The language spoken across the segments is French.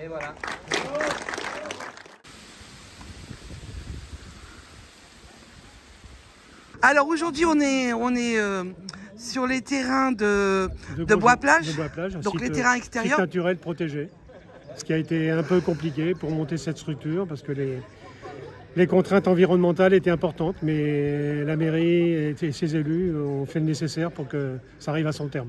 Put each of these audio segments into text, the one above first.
Et voilà. Alors aujourd'hui on est sur les terrains de bois-plage, donc les terrains extérieurs. Site naturel protégé, ce qui a été un peu compliqué pour monter cette structure parce que les contraintes environnementales étaient importantes, mais la mairie et ses élus ont fait le nécessaire pour que ça arrive à son terme.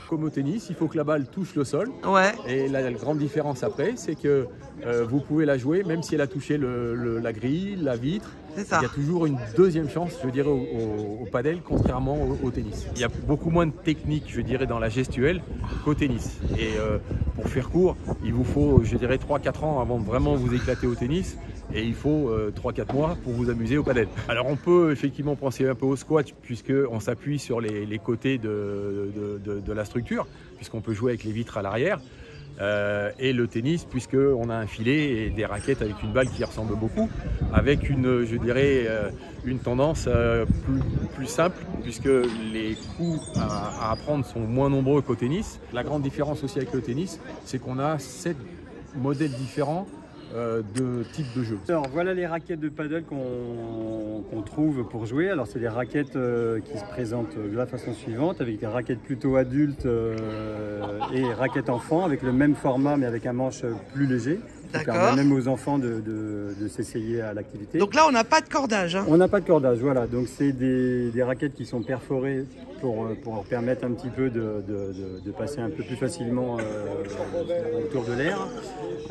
Comme au tennis, il faut que la balle touche le sol. Ouais. Et la grande différence après, c'est que vous pouvez la jouer même si elle a touché la grille, la vitre. C'est ça. Il y a toujours une deuxième chance, je dirais, au padel, contrairement au tennis. Il y a beaucoup moins de technique, je dirais, dans la gestuelle qu'au tennis. Et pour faire court, il vous faut, je dirais, 3-4 ans avant de vraiment vous éclater au tennis. Et il faut 3-4 mois pour vous amuser au padel. Alors on peut effectivement penser un peu au squat puisqu'on s'appuie sur les côtés de la structure, puisqu'on peut jouer avec les vitres à l'arrière. Et le tennis puisqu'on a un filet et des raquettes avec une balle qui ressemble beaucoup, avec je dirais, une tendance plus simple puisque les coups à apprendre sont moins nombreux qu'au tennis. La grande différence aussi avec le tennis, c'est qu'on a 7 modèles différents de type de jeu. Alors voilà les raquettes de paddle qu'on trouve pour jouer. Alors c'est des raquettes qui se présentent de la façon suivante, avec des raquettes plutôt adultes et raquettes enfants avec le même format mais avec un manche plus léger. Ça permet même aux enfants de s'essayer à l'activité. Donc là on n'a pas de cordage. Hein. On n'a pas de cordage, voilà. Donc c'est des raquettes qui sont perforées pour permettre un petit peu de passer un peu plus facilement autour de l'air.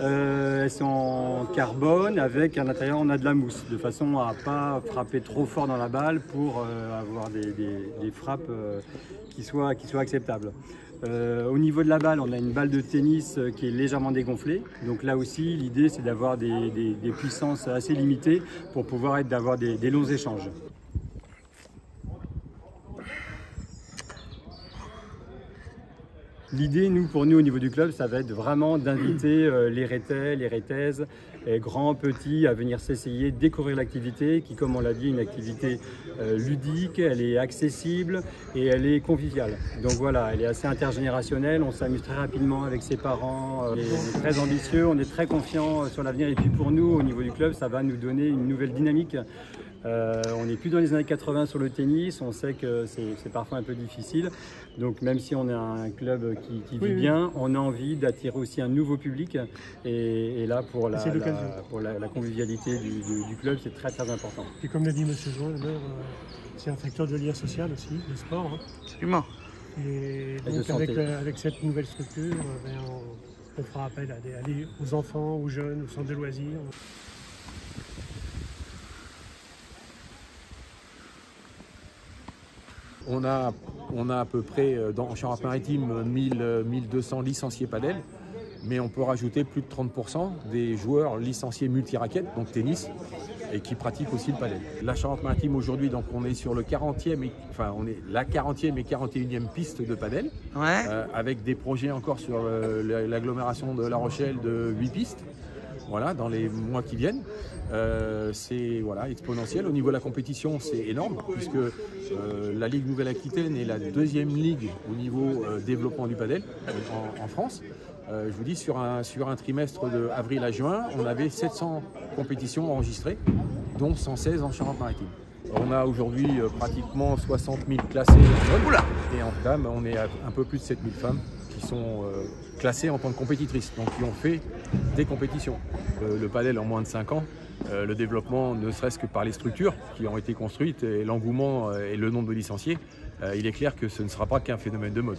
Elles sont en carbone avec à l'intérieur on a de la mousse, de façon à ne pas frapper trop fort dans la balle pour avoir des frappes qui soient acceptables. Au niveau de la balle, on a une balle de tennis qui est légèrement dégonflée. Donc là aussi, l'idée c'est d'avoir des puissances assez limitées pour pouvoir d'avoir des longs échanges. L'idée, pour nous, au niveau du club, ça va être vraiment d'inviter les rétais, les rétaises, grands, petits, à venir s'essayer, découvrir l'activité, qui, comme on l'a dit, est une activité ludique, elle est accessible et elle est conviviale. Donc voilà, elle est assez intergénérationnelle, on s'amuse très rapidement avec ses parents, on est très ambitieux, on est très confiant sur l'avenir. Et puis pour nous, au niveau du club, ça va nous donner une nouvelle dynamique. On n'est plus dans les années 80 sur le tennis, on sait que c'est parfois un peu difficile. Donc même si on est un club qui vit bien, on a envie d'attirer aussi un nouveau public. Et là, pour la convivialité du club, c'est très très important. Et comme l'a dit M. Join, c'est un facteur de lien social aussi, le sport. Hein. Absolument. Et donc avec cette nouvelle structure, on fera appel aux enfants, aux jeunes, aux centres de loisirs. On a à peu près, en Charente-Maritime, 1200 licenciés padel, mais on peut rajouter plus de 30% des joueurs licenciés multi-raquettes, donc tennis, et qui pratiquent aussi le padel. La Charente-Maritime aujourd'hui, donc on est sur la 40e et 41e piste de padel, avec des projets encore sur l'agglomération de La Rochelle de 8 pistes. Voilà, dans les mois qui viennent. C'est exponentiel. Au niveau de la compétition, c'est énorme, puisque la Ligue Nouvelle-Aquitaine est la deuxième ligue au niveau développement du padel en France. Je vous dis, sur un trimestre de avril à juin, on avait 700 compétitions enregistrées, dont 116 en Charente-Maritime. On a aujourd'hui pratiquement 60 000 classés en hommes, et en dames, on est à un peu plus de 7 000 femmes qui sont classées en tant que compétitrices, donc qui ont fait des compétitions. Le padel en moins de 5 ans, le développement, ne serait-ce que par les structures qui ont été construites, et l'engouement et le nombre de licenciés, il est clair que ce ne sera pas qu'un phénomène de mode.